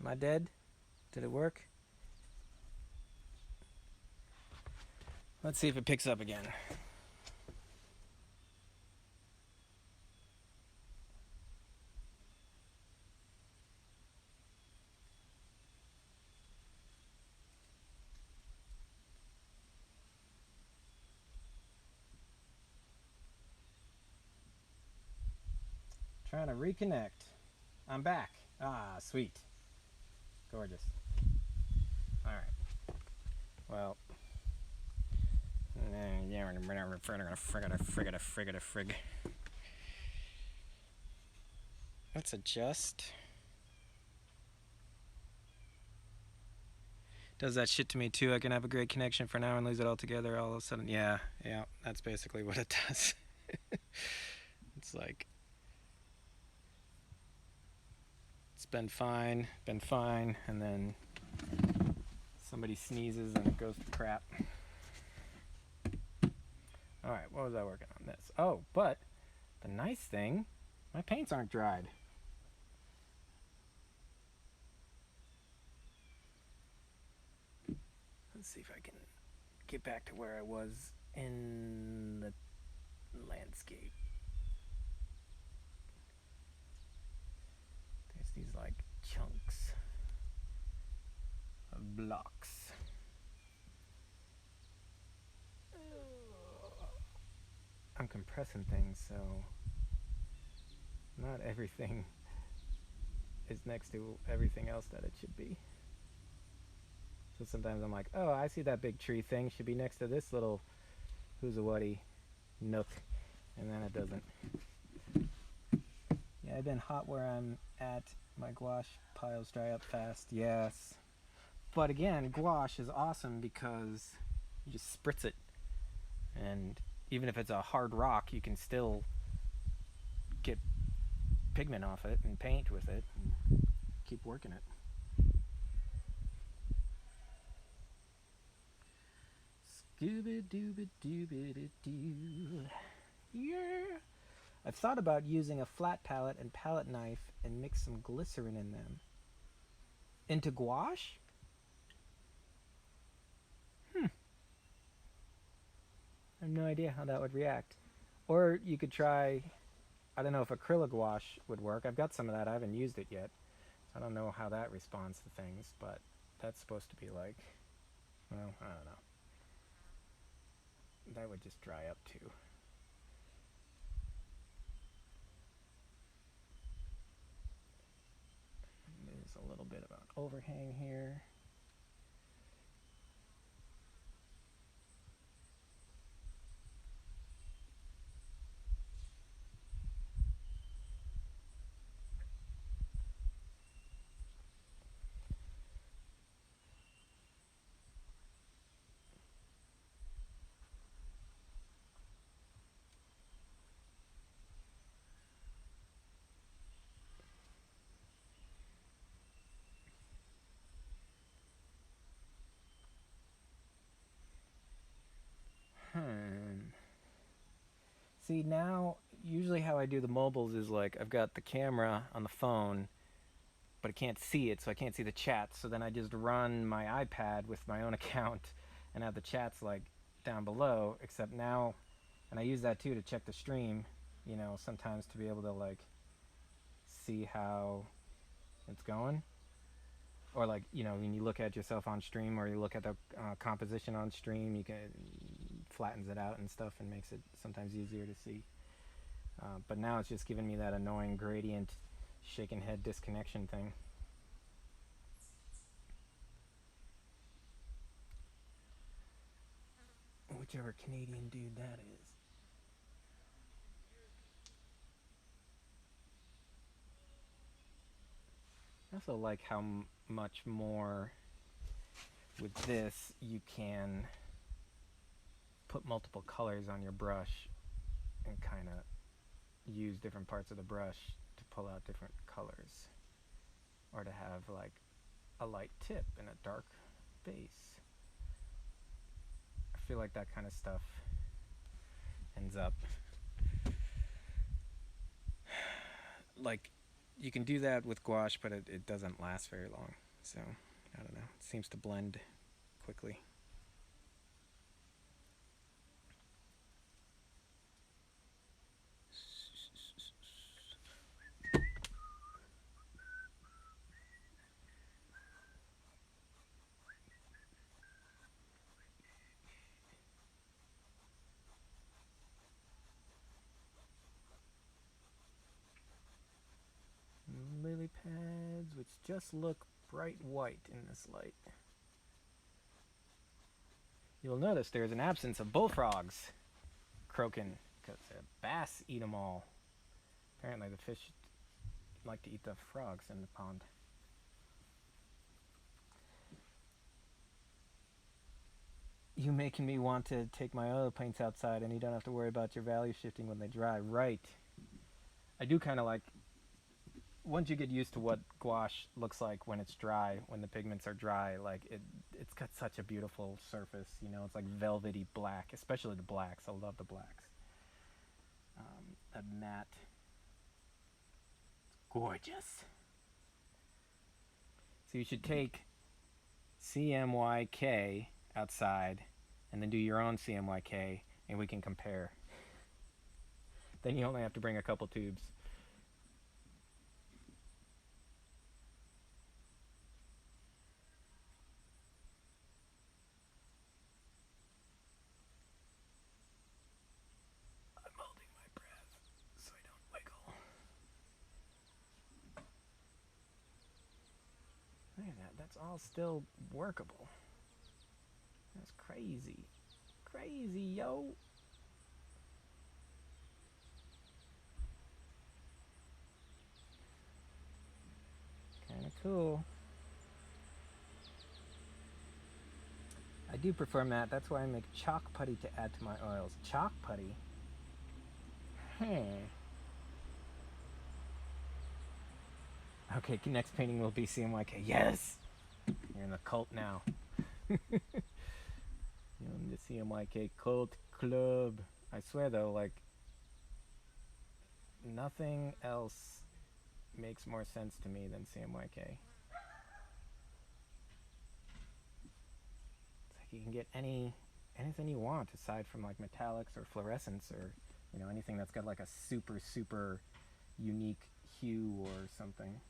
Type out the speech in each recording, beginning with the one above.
Am I dead? Did it work? Let's see if it picks up again. Trying to reconnect. I'm back. Ah, sweet. Gorgeous. Alright. Well. Yeah, frig. Let's adjust. Does that shit to me too. I can have a great connection for an hour and lose it altogether all of a sudden. Yeah, that's basically what it does. It's like, it's been fine, and then somebody sneezes and it goes to crap. Alright, what was I working on? This. Oh, but the nice thing, my paints aren't dried. Let's see if I can get back to where I was in the landscape. There's these like chunks of blocks. I'm compressing things, so not everything is next to everything else that it should be. So sometimes I'm like, oh, I see that big tree thing should be next to this little who's-a-whatty nook, and then it doesn't. Yeah, I've been hot where I'm at. My gouache piles dry up fast. Yes. But again, gouache is awesome because you just spritz it. And even if it's a hard rock, you can still get pigment off it and paint with it and keep working it. Scooby-dooby-dooby-doo. Yeah. I've thought about using a flat palette and palette knife and mix some glycerin in them. Into gouache? I have no idea how that would react. Or you could try, I don't know if acrylic gouache would work. I've got some of that. I haven't used it yet. I don't know how that responds to things, but that's supposed to be like, well, I don't know. That would just dry up too. There's a little bit of an overhang here. See, now, usually how I do the mobiles is like, I've got the camera on the phone, but I can't see it, so I can't see the chats. So then I just run my iPad with my own account and have the chats like down below, except now, and I use that too to check the stream, you know, sometimes to be able to like see how it's going. Or like, you know, when you look at yourself on stream or you look at the composition on stream, you can flattens it out and stuff and makes it sometimes easier to see. But now it's just giving me that annoying gradient shaken head disconnection thing. Whichever Canadian dude that is. I also like how much more with this you can put multiple colors on your brush and kind of use different parts of the brush to pull out different colors, or to have like a light tip and a dark base. I feel like that kind of stuff ends up like You can do that with gouache, but it doesn't last very long. So, I don't know. It seems to blend quickly. Lily pads, which just look bright white in this light. You'll notice there's an absence of bullfrogs croaking because bass eat them all. Apparently, the fish like to eat the frogs in the pond. You making me want to take my oil paints outside and you don't have to worry about your value shifting when they dry. Right. I do kind of like, once you get used to what gouache looks like when it's dry, when the pigments are dry, like it's got such a beautiful surface, you know, it's like velvety black, especially the blacks. I love the blacks. The matte. It's gorgeous. So you should take CMYK outside and then do your own CMYK and we can compare. Then you only have to bring a couple tubes. I'm holding my breath so I don't wiggle. Look at that. That's all still workable. That's crazy. Crazy, yo. Kinda cool. I do prefer matte. That's why I make chalk putty to add to my oils. Chalk putty? Hey. Okay, next painting will be CMYK. Yes! You're in the cult now. You're in the CMYK cult club. I swear though, like, nothing else makes more sense to me than CMYK. It's like you can get anything you want aside from like metallics or fluorescence or, you know, anything that's got like a super unique hue or something.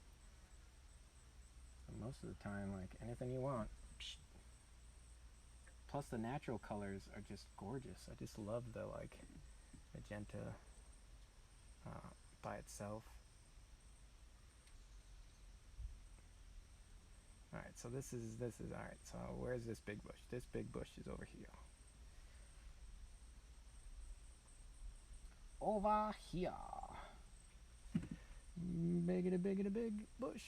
So most of the time, like anything you want. Plus the natural colors are just gorgeous. I just love the like magenta by itself. All right, so this is all right. So where's this big bush? This big bush is over here. Over here. Biggity big bush.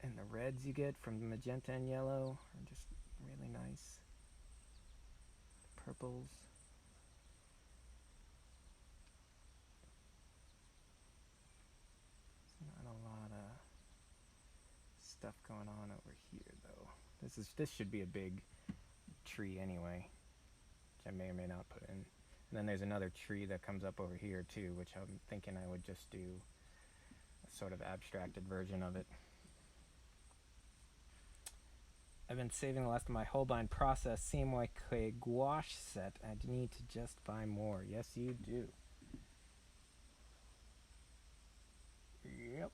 And the reds you get from the magenta and yellow are just really nice. The purples. There's not a lot of stuff going on over here though. This should be a big tree anyway, which I may or may not put in. And then there's another tree that comes up over here too, which I'm thinking I would just do a sort of abstracted version of it. I've been saving the last of my Holbein process CMYK gouache set. I need to just buy more. Yes, you do. Yep.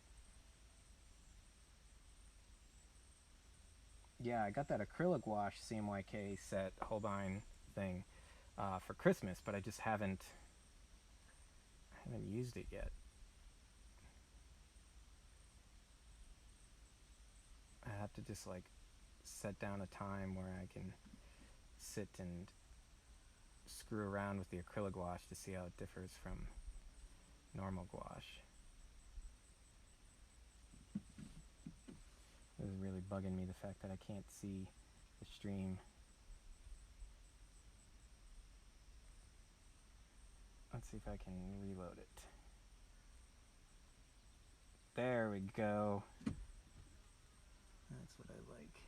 Yeah, I got that acrylic gouache CMYK set Holbein thing for Christmas, but I just haven't used it yet. I have to just like set down a time where I can sit and screw around with the acrylic gouache to see how it differs from normal gouache. This is really bugging me, the fact that I can't see the stream. Let's see if I can reload it. There we go. That's what I like.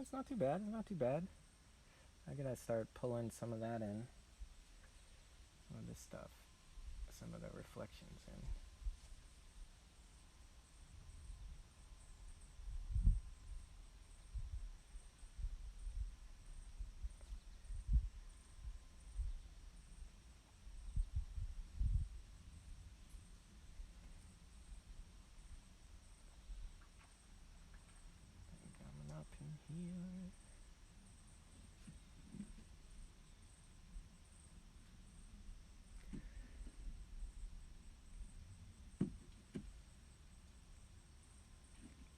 it's not too bad. It's not too bad. I gotta start pulling some of that in. Some of this stuff. Some of the reflections in. Coming up in here.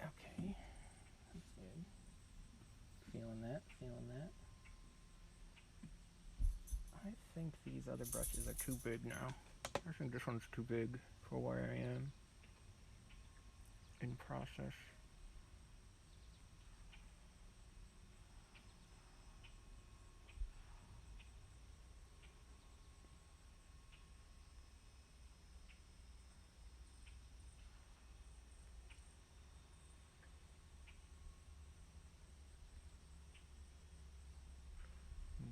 Okay, that's good. Feeling that, feeling that. I think these other brushes are too big now. I think this one's too big for where I am in process.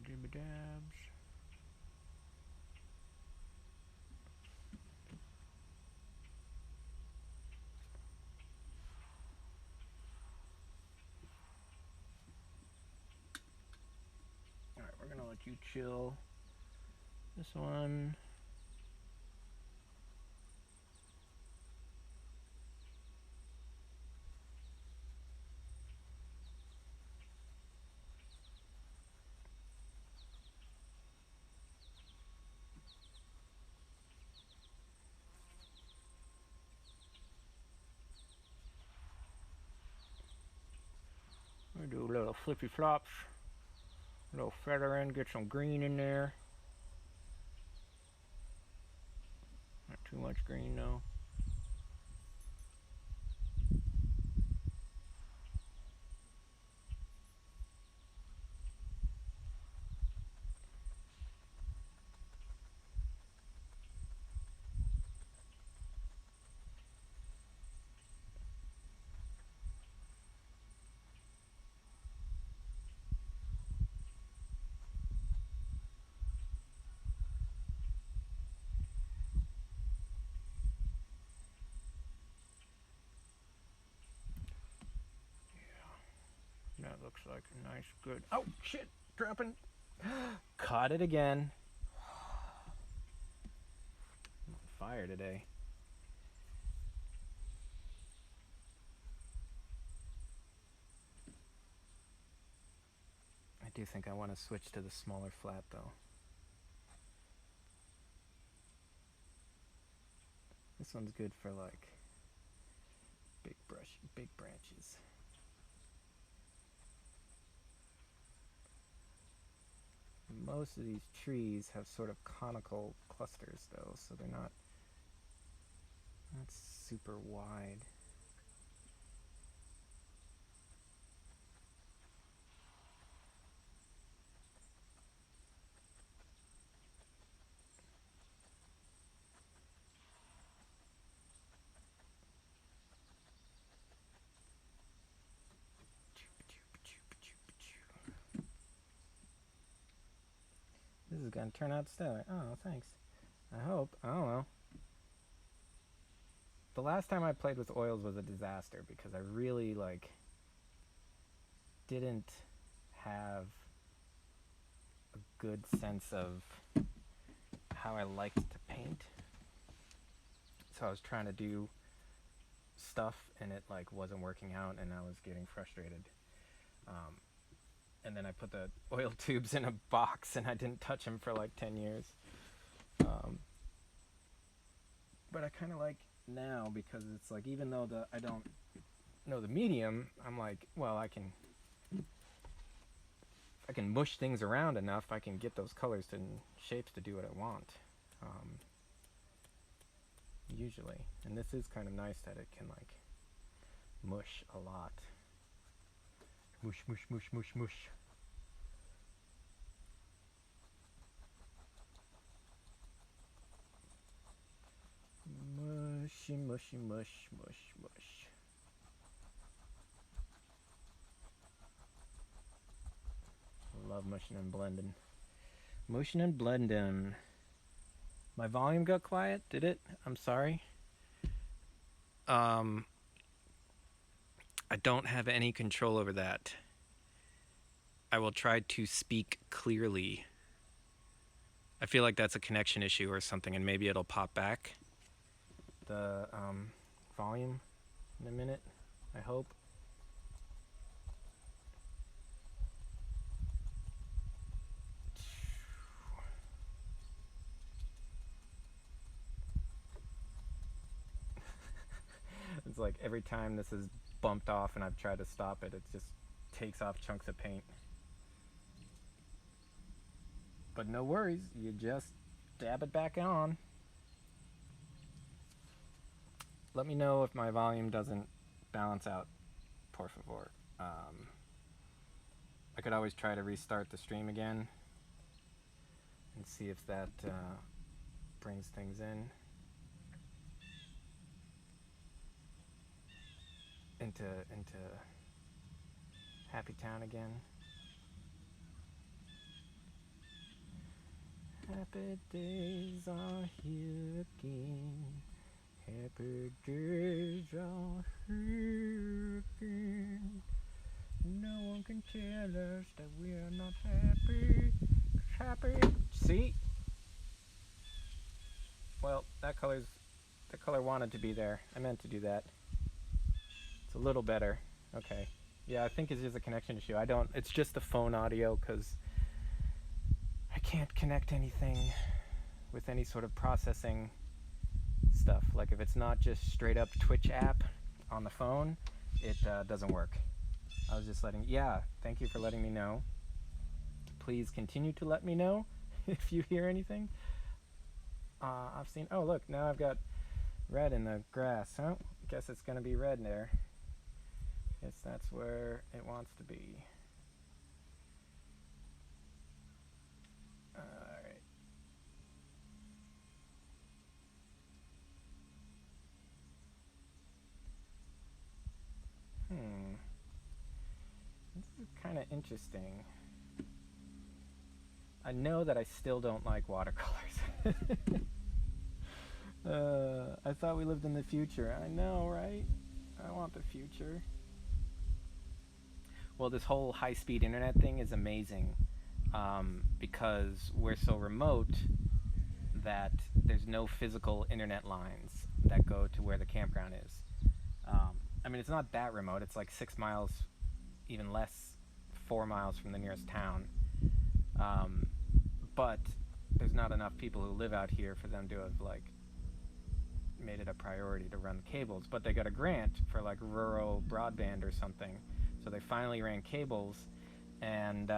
Jibba dabs. Alright, we're gonna let you chill. This one. We do a little flippy flops. A little feather in, get some green in there. Not too much green though. That looks like a nice, good. Oh, shit! Dropping. Caught it again. I'm on fire today. I do think I want to switch to the smaller flat though. This one's good for like big branches. Most of these trees have sort of conical clusters though, so they're not super wide. This is gonna turn out stellar. Oh, thanks. I hope. I don't know. The last time I played with oils was a disaster because I really didn't have a good sense of how I liked to paint. So I was trying to do stuff and it wasn't working out and I was getting frustrated. And then I put the oil tubes in a box and I didn't touch them for 10 years. But I kind of like now because it's even though I don't know the medium, I'm well, I can mush things around enough, I can get those colors and shapes to do what I want. Usually. And this is kind of nice that it can mush a lot. Mush, mush, mush, mush, mush. Mushy, mushy, mush, mush, mush. Mushing and blending. Motion and blending. My volume got quiet, did it? I'm sorry. I don't have any control over that. I will try to speak clearly. I feel like that's a connection issue or something, and maybe it'll pop back the volume in a minute, I hope. It's like every time this is bumped off and I've tried to stop it, it just takes off chunks of paint. But no worries, you just dab it back on. Let me know if my volume doesn't balance out, por favor. I could always try to restart the stream again and see if that brings things into Happy Town again. Happy days are here again. Happy days are here again. No one can tell us that we are not happy. Happy. See? Well, that color wanted to be there. I meant to do that. It's a little better. Okay. Yeah, I think it's just a connection issue. It's just the phone audio because I can't connect anything with any sort of processing stuff. Like if it's not just straight up Twitch app on the phone, it doesn't work. I was just thank you for letting me know. Please continue to let me know if you hear anything. I've seen, oh look, now I've got red in the grass. Oh, guess it's gonna be red there. Guess that's where it wants to be. Alright. This is kind of interesting. I know that I still don't like watercolors. I thought we lived in the future. I know, right? I want the future. Well, this whole high-speed internet thing is amazing because we're so remote that there's no physical internet lines that go to where the campground is. I mean, it's not that remote. It's like 6 miles, even less, 4 miles from the nearest town. But there's not enough people who live out here for them to have like made it a priority to run the cables. But they got a grant for like rural broadband or something, so they finally ran cables. And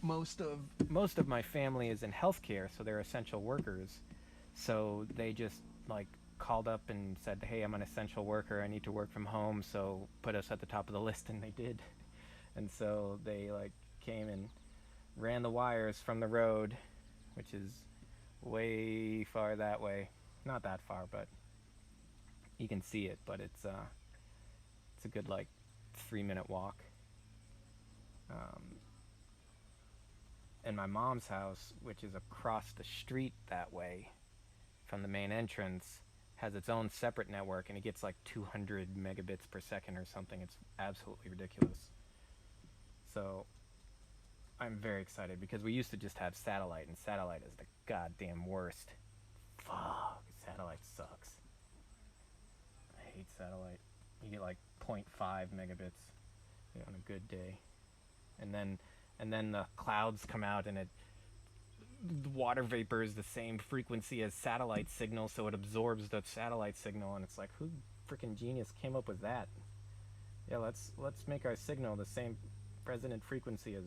most of my family is in healthcare, so they're essential workers. So they just like called up and said, "Hey, I'm an essential worker. I need to work from home, so put us at the top of the list," and they did. And so they like came and ran the wires from the road, which is way far that way. Not that far, but you can see it. But it's a good like 3-minute walk. And my mom's house, which is across the street that way from the main entrance, has its own separate network, and it gets like 200 megabits per second or something. It's absolutely ridiculous. So I'm very excited because we used to just have satellite, and satellite is the goddamn worst. Fuck, satellite sucks. I hate satellite. You get like 0.5 megabits on a good day, and then the clouds come out, and the water vapor is the same frequency as satellite signal, so it absorbs the satellite signal, and it's like, who freaking genius came up with that? Yeah, let's make our signal the same resonant frequency as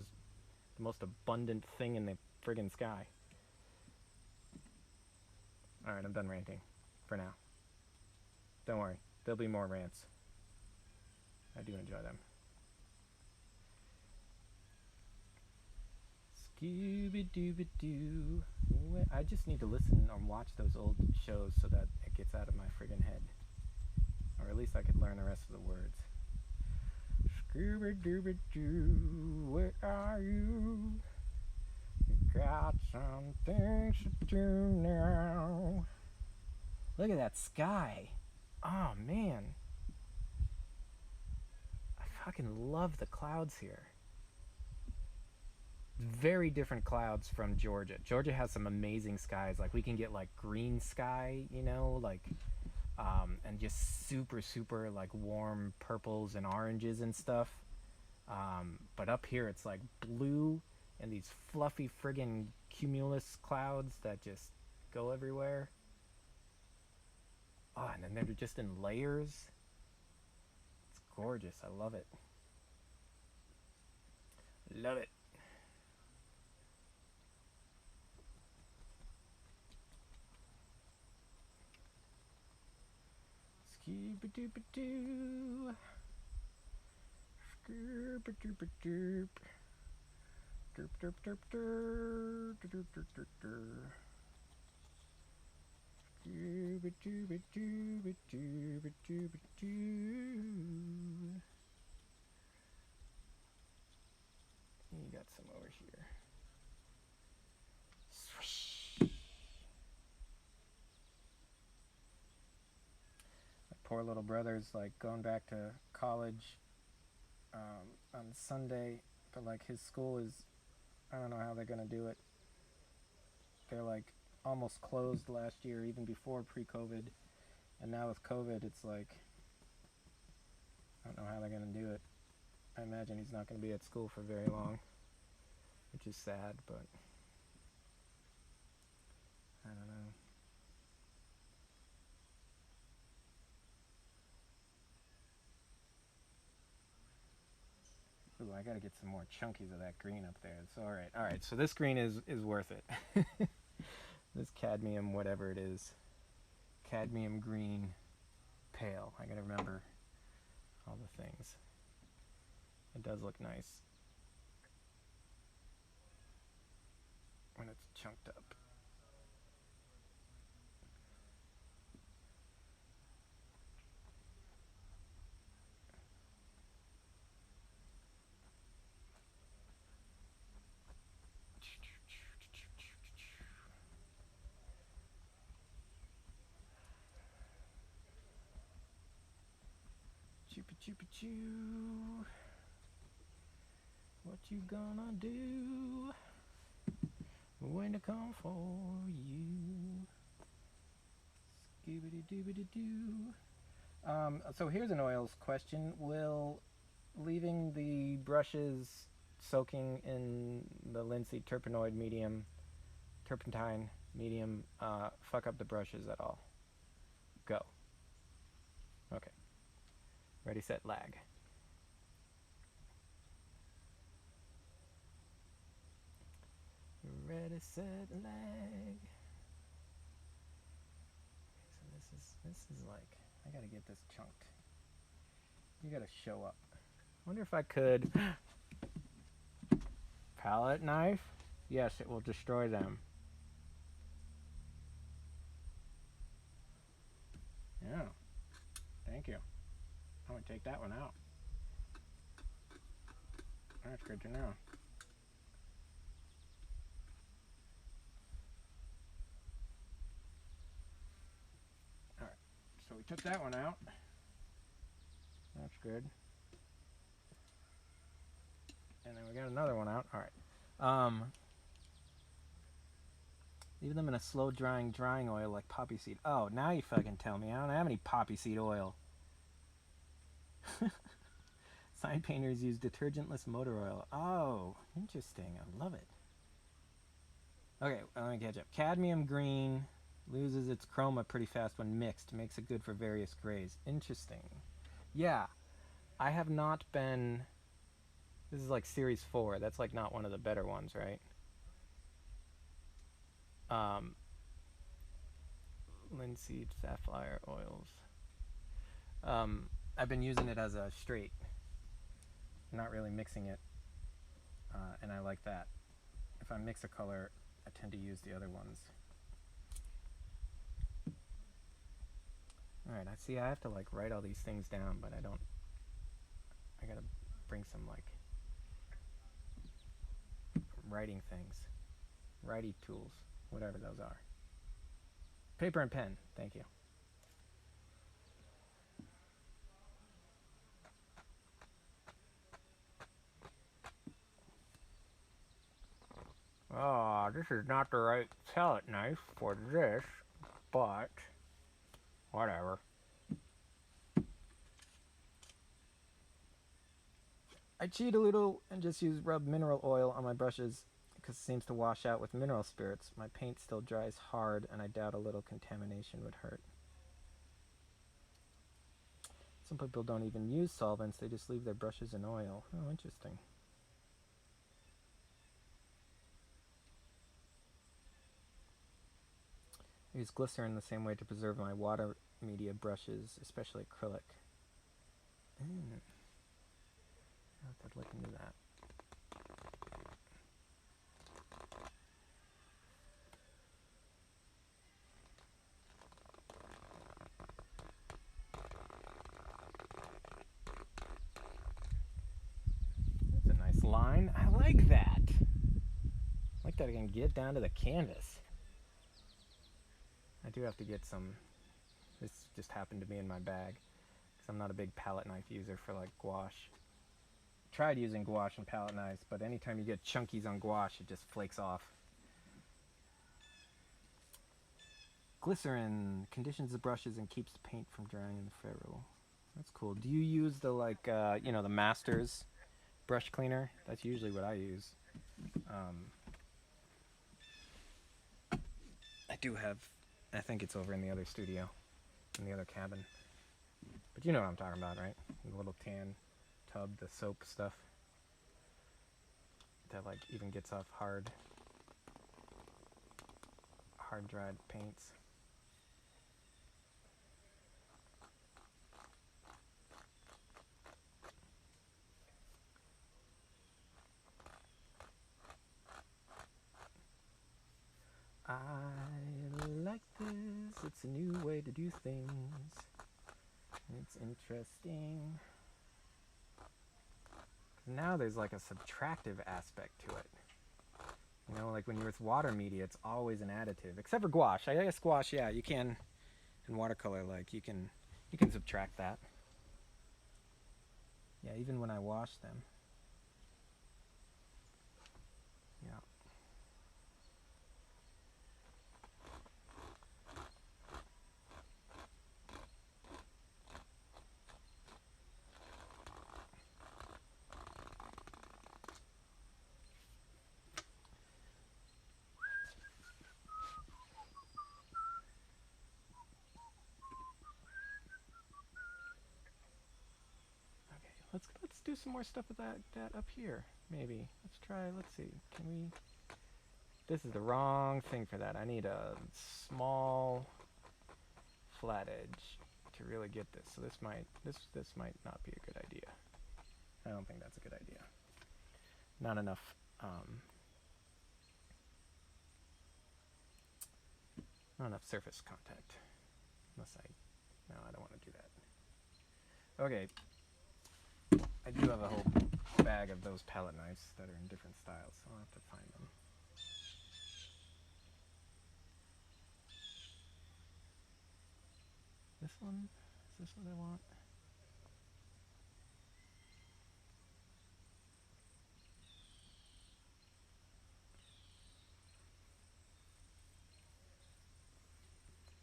the most abundant thing in the friggin' sky. Alright, I'm done ranting. For now. Don't worry, there'll be more rants. I do enjoy them. Scooby-Dooby-Doo. I just need to listen or watch those old shows so that it gets out of my friggin' head. Or at least I could learn the rest of the words. Scooby Dooby Doo, where are you? Got some things to do now. Look at that sky. Oh man, I fucking love the clouds here. Very different clouds from Georgia. Georgia has some amazing skies. Like we can get like green sky, you know, like and just super super like warm purples and oranges and stuff. But up here it's like blue and these fluffy friggin' cumulus clouds that just go everywhere. Oh, and then they're just in layers. It's gorgeous. I love it. Love it. Skooba dooba doo. Skooba dooba doop. Derp derp derp derp derp derp derp derp. Dooba dooba dooba dooba dooba doo. You got some over here. Swish. My poor little brother's like going back to college on Sunday, but like his school is, I don't know how they're gonna do it. They're like almost closed last year, even before pre-COVID, and now with COVID, it's like I don't know how they're gonna do it. I imagine he's not gonna be at school for very long, which is sad, but I don't know. Ooh, I gotta get some more chunkies of that green up there. It's all right. All right, so this green is worth it. This cadmium, whatever it is, cadmium green, pale. I gotta remember all the things. It does look nice when it's chunked up. Choopy choopy choo. What you gonna do when they come for you? Skibbity doobity doo. So here's an oils question. Will leaving the brushes soaking in the linseed turpentine medium, fuck up the brushes at all? Go. Okay. Ready, set, lag. Ready, set, lag. Okay, so this is like, I gotta get this chunked. You gotta show up. Wonder if I could. Palette knife? Yes, it will destroy them. Yeah. Thank you. I'm gonna take that one out. That's good to know. Alright, so we took that one out. That's good. And then we got another one out. Alright. Leave them in a slow drying oil like poppy seed. Oh, now you fucking tell me. I don't have any poppy seed oil. Sign painters use detergentless motor oil. Oh, interesting. I love it. Okay, let me catch up. Cadmium green loses its chroma pretty fast when mixed. Makes it good for various grays. Interesting. Yeah, I have not been... This is like series 4. That's like not one of the better ones, right? Linseed sapphire oils. I've been using it as a straight, not really mixing it, and I like that. If I mix a color, I tend to use the other ones. Alright, I see I have to like write all these things down, but I don't. I gotta bring some like writing things, writing tools, whatever those are. Paper and pen, thank you. Oh, this is not the right palette knife for this, but whatever. I cheat a little and just rub mineral oil on my brushes because it seems to wash out with mineral spirits. My paint still dries hard and I doubt a little contamination would hurt. Some people don't even use solvents, they just leave their brushes in oil. Oh, interesting. I use glycerin the same way to preserve my water media brushes, especially acrylic. I'll have to look into that. That's a nice line. I like that. I like that I can get down to the canvas. I do have to get some. This just happened to be in my bag because I'm not a big palette knife user for like gouache. Tried using gouache and palette knives, but anytime you get chunkies on gouache, it just flakes off. Glycerin conditions the brushes and keeps the paint from drying in the ferrule. That's cool. Do you use the the Masters brush cleaner? That's usually what I use. I do have, I think it's over in the other studio, in the other cabin. But you know what I'm talking about, right? The little tan tub, the soap stuff that like even gets off hard dried paints. I like this. It's a new way to do things. It's interesting. Now there's like a subtractive aspect to it. You know, like when you're with water media, it's always an additive. Except for gouache. I guess gouache, yeah, you can. In watercolor, like you can subtract that. Yeah, even when I wash them. Yeah. Let's do some more stuff with that up here. Maybe. Let's see. Can we? This is the wrong thing for that. I need a small flat edge to really get this. So this might not be a good idea. I don't think that's a good idea. Not enough not enough surface contact. No, I don't want to do that. Okay. I do have a whole bag of those palette knives that are in different styles, so I'll have to find them. This one? Is this what I want?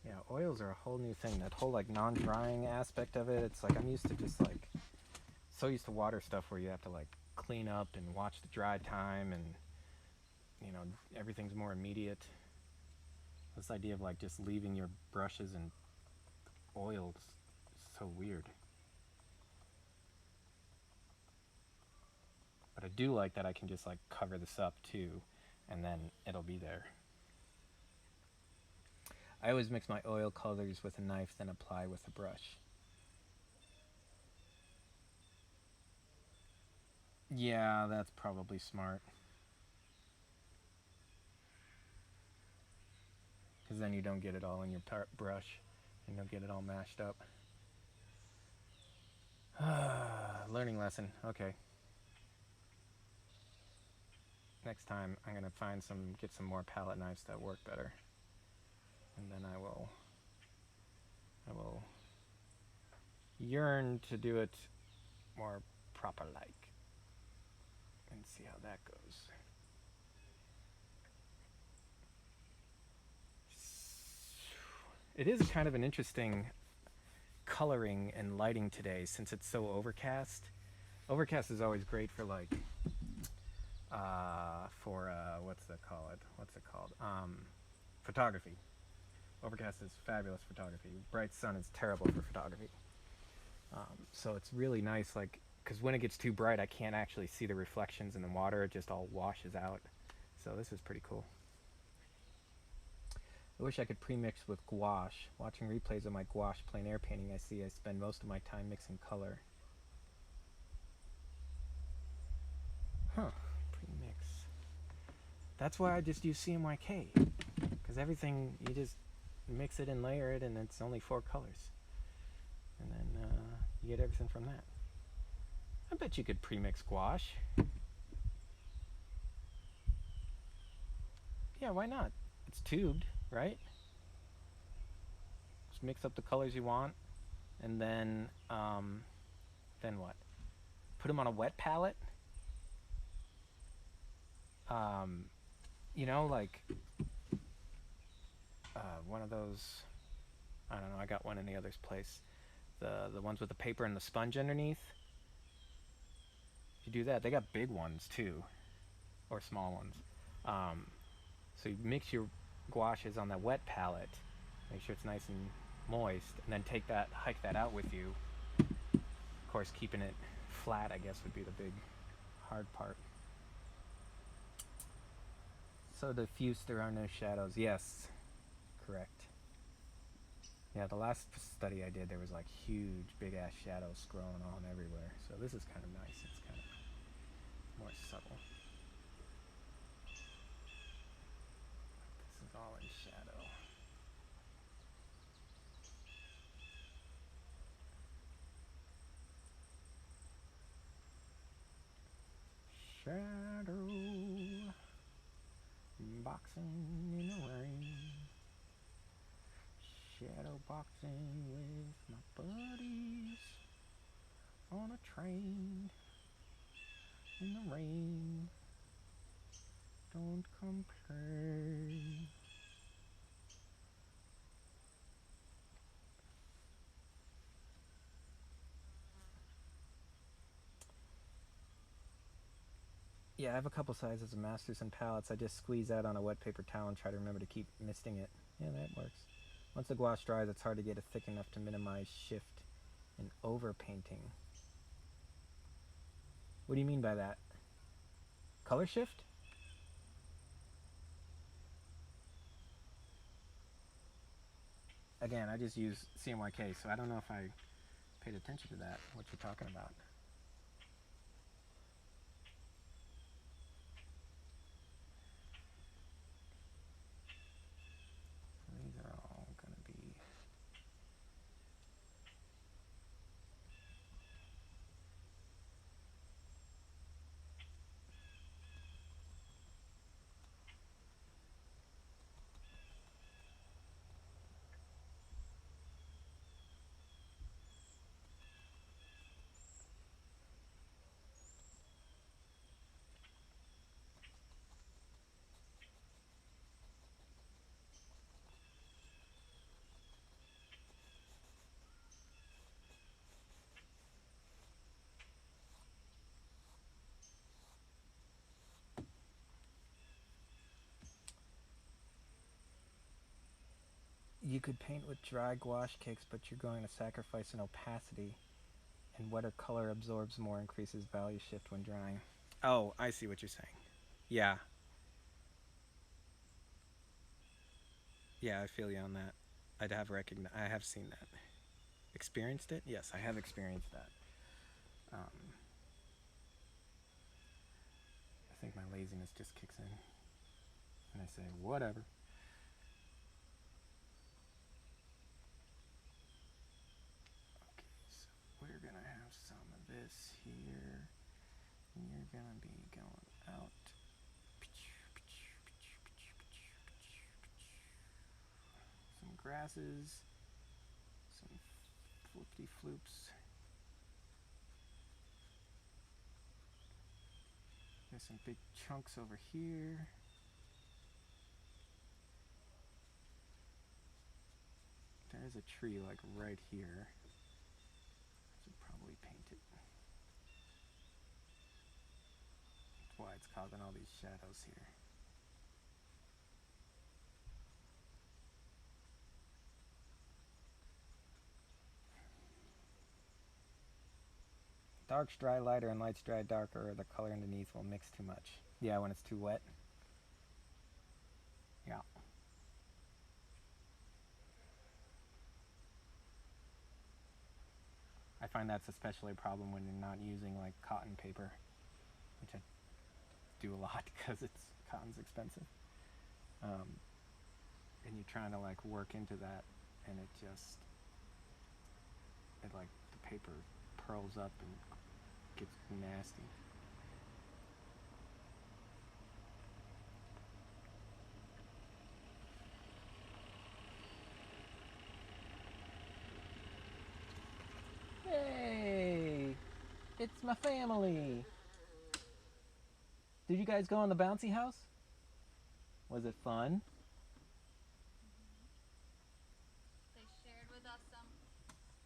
Yeah, oils are a whole new thing. That whole like non-drying aspect of it, it's like I'm used to just like so used to water stuff where you have to like clean up and watch the dry time and you know, everything's more immediate. This idea of like just leaving your brushes and oils is so weird. But I do like that I can just like cover this up too and then it'll be there. I always mix my oil colors with a knife, then apply with a brush. Yeah, that's probably smart. Because then you don't get it all in your brush and you'll get it all mashed up. Learning lesson. Okay. next time I'm gonna get some more palette knives that work better, and then I will yearn to do it more proper like, and see how that goes. It is kind of an interesting coloring and lighting today since it's so overcast. Overcast is always great for like what's it called? Photography. Overcast is fabulous photography. Bright sun is terrible for photography. So it's really nice, like, because when it gets too bright, I can't actually see the reflections in the water. It just all washes out. So this is pretty cool. I wish I could pre-mix with gouache. Watching replays of my gouache plein air painting, I spend most of my time mixing color. Huh, pre-mix. That's why I just use CMYK, because everything, you just mix it and layer it, and it's only 4 colors. And then you get everything from that. I bet you could pre-mix gouache. Yeah, why not? It's tubed, right? Just mix up the colors you want, and then what? Put them on a wet palette. You know, like one of those. I don't know. I got one in the other's place. The ones with the paper and the sponge underneath. If you do that, they got big ones too, or small ones. So you mix your gouaches on that wet palette, make sure it's nice and moist, and then hike that out with you. Of course, keeping it flat, I guess, would be the big hard part. So diffuse, there are no shadows. Yes, correct. Yeah, the last study I did, there was like huge, big-ass shadows scrolling on everywhere. So this is kind of nice. It's kind of more subtle. This is all in shadow. Shadow boxing in the rain. Shadow boxing with my buddies on a train in the rain. Don't complain. Yeah, I have a couple sizes of masters and palettes. I just squeeze out on a wet paper towel and try to remember to keep misting it. Yeah, that works. Once the gouache dries, it's hard to get it thick enough to minimize shift and overpainting. What do you mean by that? Color shift? Again, I just use CMYK, so I don't know if I paid attention to that, what you're talking about. These are all going to be... You could paint with dry gouache cakes, but you're going to sacrifice an opacity, and wetter color absorbs more, increases value shift when drying. Oh, I see what you're saying. Yeah. Yeah, I feel you on that. I have seen that. Experienced it? Yes, I have experienced that. I think my laziness just kicks in, and I say, whatever. Okay, so we're gonna have some of this here, and you're gonna be going out grasses, some floopty floops. There's some big chunks over here. There's a tree like right here. Should probably paint it. That's why it's causing all these shadows here. Darks dry lighter and lights dry darker, or the color underneath will mix too much. Yeah, when it's too wet. Yeah. I find that's especially a problem when you're not using like cotton paper, which I do a lot because cotton's expensive. And you're trying to like work into that, and it like the paper pearls up and gets nasty. Hey, it's my family. Did you guys go on the bouncy house? Was it fun? They shared with us some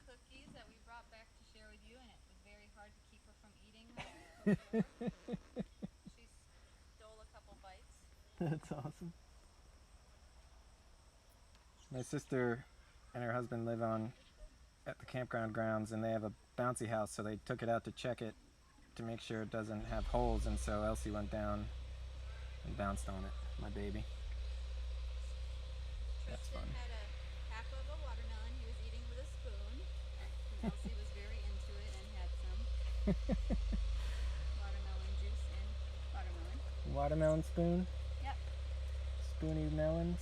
cookies that we brought back to share with you, and it was very hard to keep her from eating them. She stole a couple bites. That's awesome. My sister and her husband live at the campground grounds, and they have a bouncy house, so they took it out to check it to make sure it doesn't have holes, and so Elsie went down and bounced on it, my baby. That's fun. Tristan had a half of a watermelon he was eating with a spoon, and Elsie was very into it and had some watermelon juice and watermelon. Watermelon spoon? Yep. Spoony melons?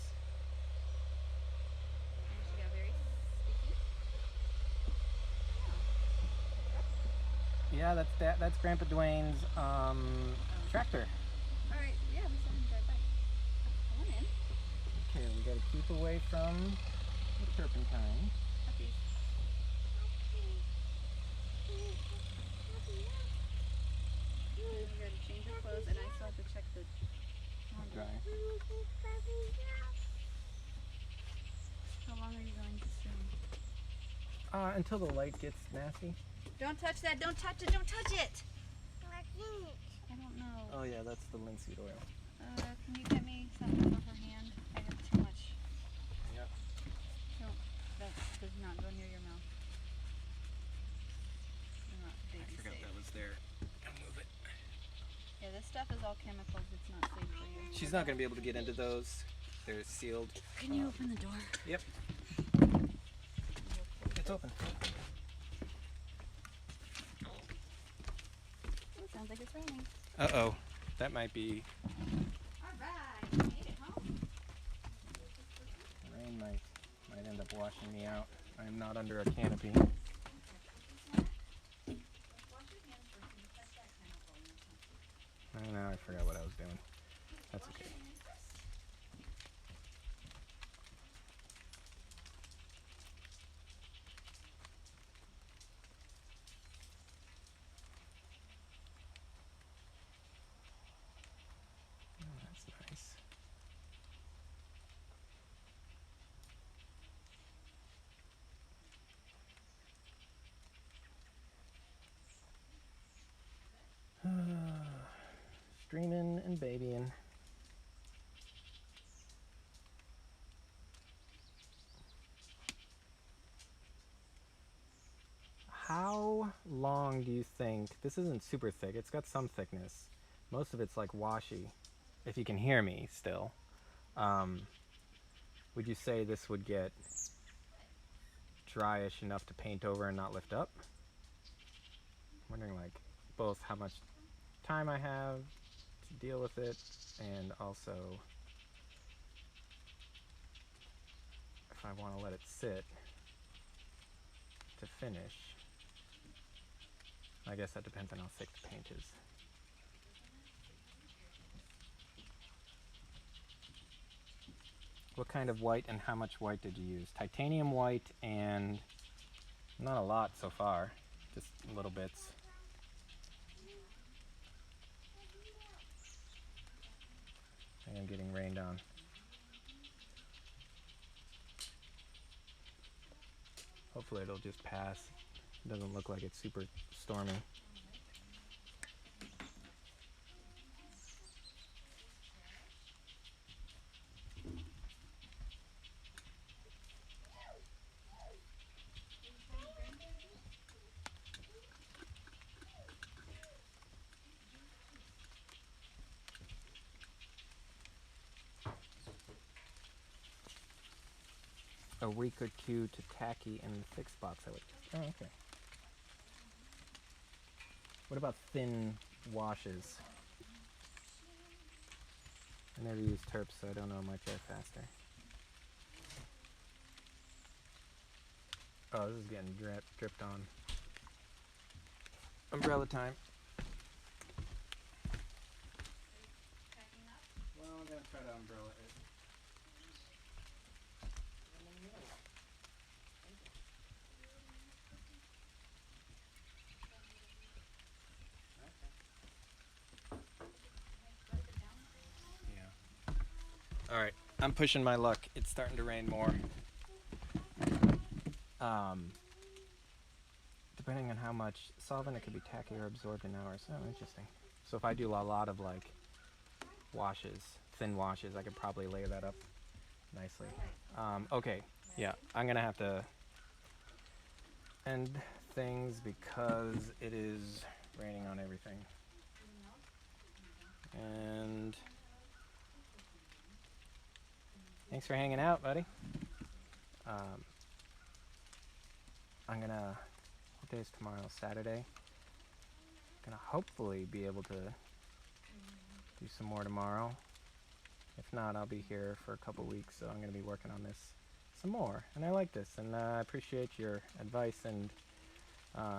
And she got very sticky. Yeah, that's Grandpa Dwayne's tractor. All right, yeah, we saw him drive by. Come on in. Okay, we gotta keep away from the turpentine. Puppies. And we gotta change her clothes, and I still have to check the Dry. How long are you going to swim? Until the light gets nasty. Don't touch that! Don't touch it! Don't touch it! I don't know. Oh yeah, that's the linseed oil. Can you get me something for her hand? I have too much. Yep. Don't. That does not go near your mouth. You're not baby I forgot safe. that was there. I'll move it. Yeah, this stuff is all chemicals. It's not safe for you. She's not gonna be able to get into those. They're sealed. Can you open the door? Yep. It's open. Ooh, sounds like it's raining. Uh-oh. That might be... Alright, you made it home. Rain might end up washing me out. I am not under a canopy. Wash your hands first and you touch that chemical. I know, I forgot what I was doing. That's okay. Oh, that's nice. Streaming and babying. How long do you think, this isn't super thick, it's got some thickness. Most of it's like washy, if you can hear me still. Would you say this would get dryish enough to paint over and not lift up? I'm wondering like both how much time I have to deal with it, and also if I want to let it sit to finish. I guess that depends on how thick the paint is. What kind of white and how much white did you use? Titanium white and not a lot so far, just little bits. I am getting rained on. Hopefully it'll just pass. It doesn't look like it's super stormy. A week or two to tacky in the fixed box, I would. Oh, okay. What about thin washes? I never use terps, so I don't know. It might dry faster. Oh, this is getting dripped on. Umbrella time. Packing up? Well, I'm gonna try to umbrella it. Yeah. All right. I'm pushing my luck. It's starting to rain more. Depending on how much solvent, it could be tacky or absorbed in hours. Oh, interesting. So if I do a lot of like washes, thin washes, I could probably lay that up nicely. Okay. Yeah, I'm gonna have to end things because it is raining on everything. And thanks for hanging out, buddy. I'm gonna, what day is tomorrow? Saturday. Gonna hopefully be able to do some more tomorrow. If not, I'll be here for a couple weeks, so I'm gonna be working on this some more. And I like this, and I appreciate your advice and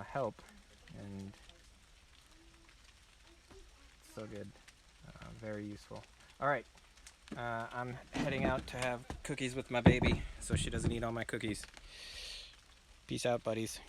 help. And it's so good, very useful. All right, I'm heading out to have cookies with my baby, so she doesn't eat all my cookies. Peace out, buddies.